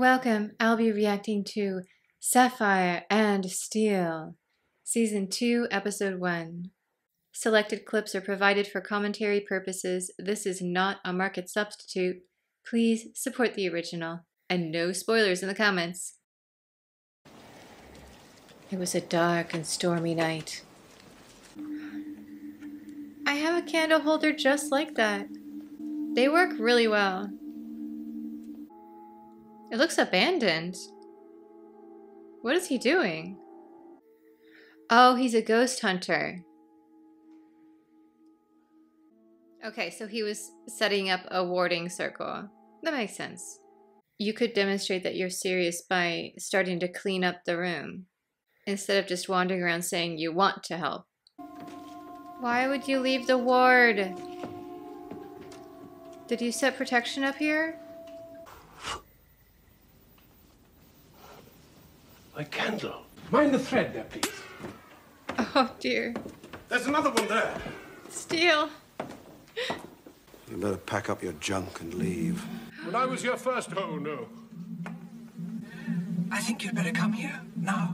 Welcome. I'll be reacting to Sapphire and Steel, Season 2, Episode 1. Selected clips are provided for commentary purposes. This is not a market substitute. Please support the original. And no spoilers in the comments. It was a dark and stormy night. I have a candle holder just like that. They work really well. It looks abandoned. What is he doing? Oh, he's a ghost hunter. Okay, so he was setting up a warding circle. That makes sense. You could demonstrate that you're serious by starting to clean up the room, instead of just wandering around saying you want to help. Why would you leave the ward? Did you set protection up here? My candle. Mind the thread there, please. Oh dear. There's another one there. Steel. You better pack up your junk and leave. When I was here first, oh no. I think you'd better come here, now.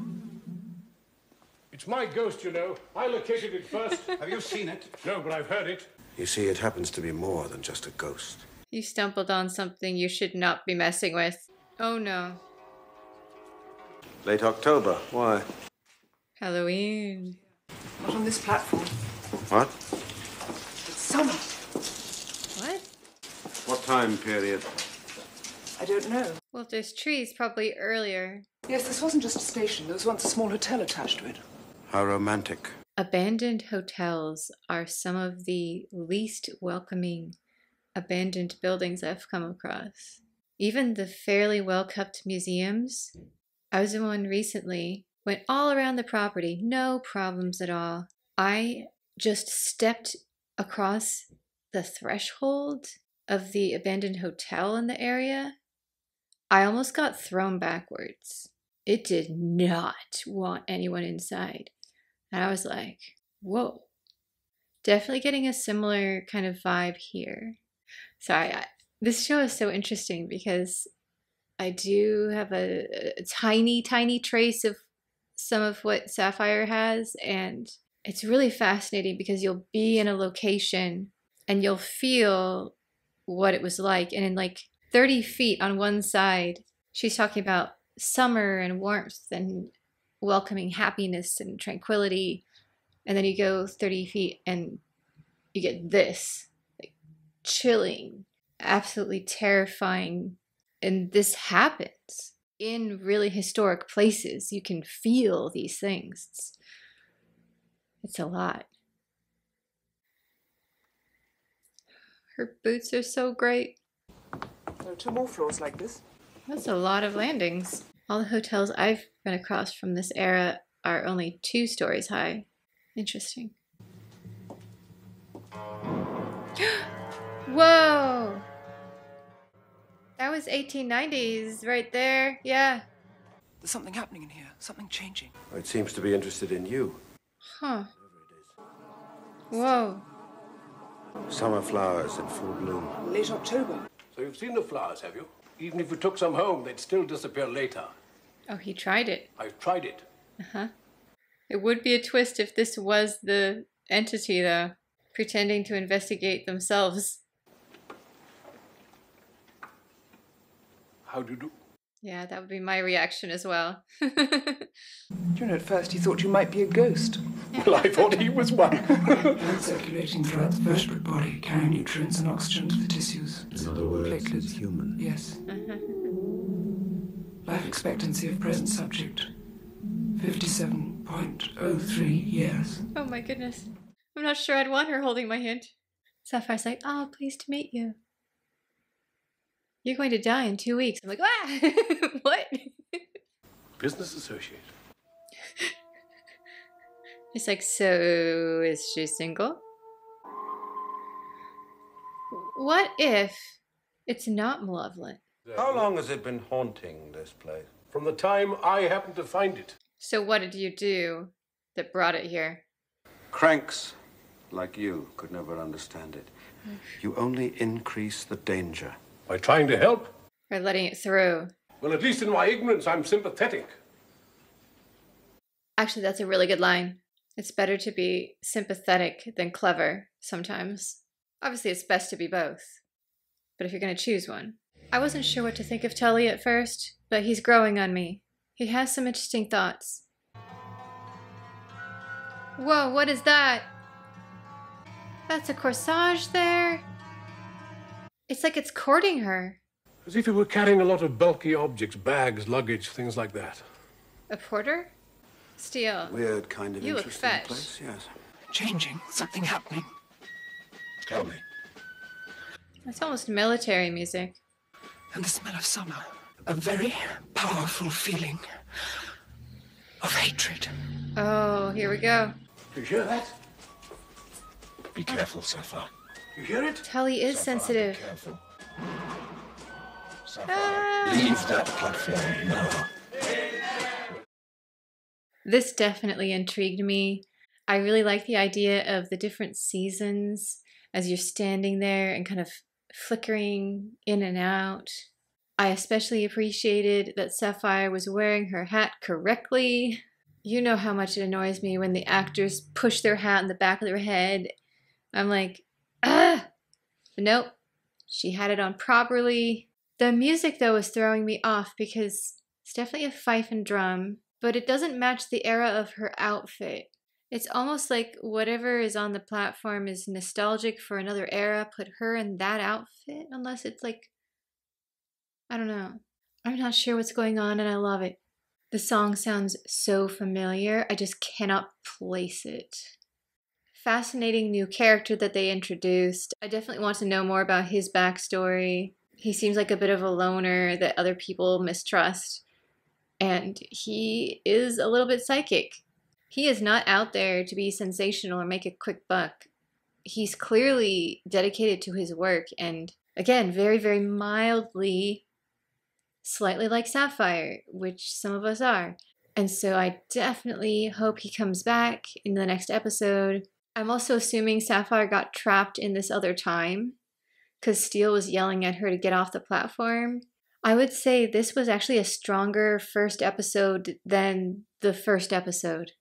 It's my ghost, you know. I located it first. Have you seen it? No, but I've heard it. You see, it happens to be more than just a ghost. You stumbled on something you should not be messing with. Oh no. Late October. Why? Halloween. Not on this platform. What? It's summer. What? What time period? I don't know. Well, if there's trees, probably earlier. Yes, this wasn't just a station. There was once a small hotel attached to it. How romantic. Abandoned hotels are some of the least welcoming abandoned buildings I've come across. Even the fairly well-kept museums. I was in one recently, went all around the property, no problems at all. I just stepped across the threshold of the abandoned hotel in the area. I almost got thrown backwards. It did not want anyone inside. And I was like, whoa. Definitely getting a similar kind of vibe here. So this show is so interesting because I do have a tiny, tiny trace of some of what Sapphire has, and it's really fascinating because you'll be in a location and you'll feel what it was like, and in like 30 feet on one side, she's talking about summer and warmth and welcoming happiness and tranquility, and then you go 30 feet and you get this, like chilling, absolutely terrifying. And this happens in really historic places. You can feel these things. It's a lot. Her boots are so great. There are 2 more floors like this. That's a lot of landings. All the hotels I've been across from this era are only 2 stories high. Interesting. Whoa! That was 1890s right there. Yeah. There's something happening in here. Something changing. It seems to be interested in you. Huh. Whoa. Summer flowers in full bloom. Late October. So you've seen the flowers, have you? Even if you took some home, they'd still disappear later. Oh, he tried it. I've tried it. Uh-huh. It would be a twist if this was the entity, though, pretending to investigate themselves. How do you do? Yeah, that would be my reaction as well. Do you know, at first he thought you might be a ghost. Well, I thought he was one. Blood circulating throughout the vertebrate body, carrying nutrients and oxygen to the tissues. In other words, Platelets. he's human. Yes. Life expectancy of present subject, 57.03 years. Oh my goodness. I'm not sure I'd want her holding my hand. Sapphire's like, oh, pleased to meet you. You're going to die in 2 weeks. I'm like, ah! What? Business associate. It's like, so is she single? What if it's not malevolent? How long has it been haunting this place? From the time I happened to find it. So what did you do that brought it here? Cranks like you could never understand it. You only increase the danger. By trying to help. By letting it through. Well, at least in my ignorance, I'm sympathetic. Actually, that's a really good line. It's better to be sympathetic than clever sometimes. Obviously, it's best to be both. But if you're going to choose one. I wasn't sure what to think of Tully at first, but he's growing on me. He has some interesting thoughts. Whoa, what is that? That's a corsage there. It's like it's courting her. As if he were carrying a lot of bulky objects, bags, luggage, things like that. A porter? Steele. Weird kind of You look interesting fetch. place, yes. Changing, something happening. Tell me. It's almost military music. And the smell of summer. A very powerful feeling of hatred. Oh, here we go. Do you hear that? Be careful, Sapphire. You hear it? Tully is sensitive. Be careful. Ah. Leave that platform now. This definitely intrigued me. I really like the idea of the different seasons as you're standing there and kind of flickering in and out. I especially appreciated that Sapphire was wearing her hat correctly. You know how much it annoys me when the actors push their hat in the back of their head. I'm like, ah! But nope, she had it on properly. The music, though, is throwing me off because it's definitely a fife and drum, but it doesn't match the era of her outfit. It's almost like whatever is on the platform is nostalgic for another era. Put her in that outfit, unless it's like, I don't know. I'm not sure what's going on and I love it. The song sounds so familiar, I just cannot place it. Fascinating new character that they introduced. I definitely want to know more about his backstory. He seems like a bit of a loner that other people mistrust. And he is a little bit psychic. He is not out there to be sensational or make a quick buck. He's clearly dedicated to his work and, again, very, very mildly, slightly like Sapphire, which some of us are. And so I definitely hope he comes back in the next episode. I'm also assuming Sapphire got trapped in this other time because Steele was yelling at her to get off the platform. I would say this was actually a stronger first episode than the first episode.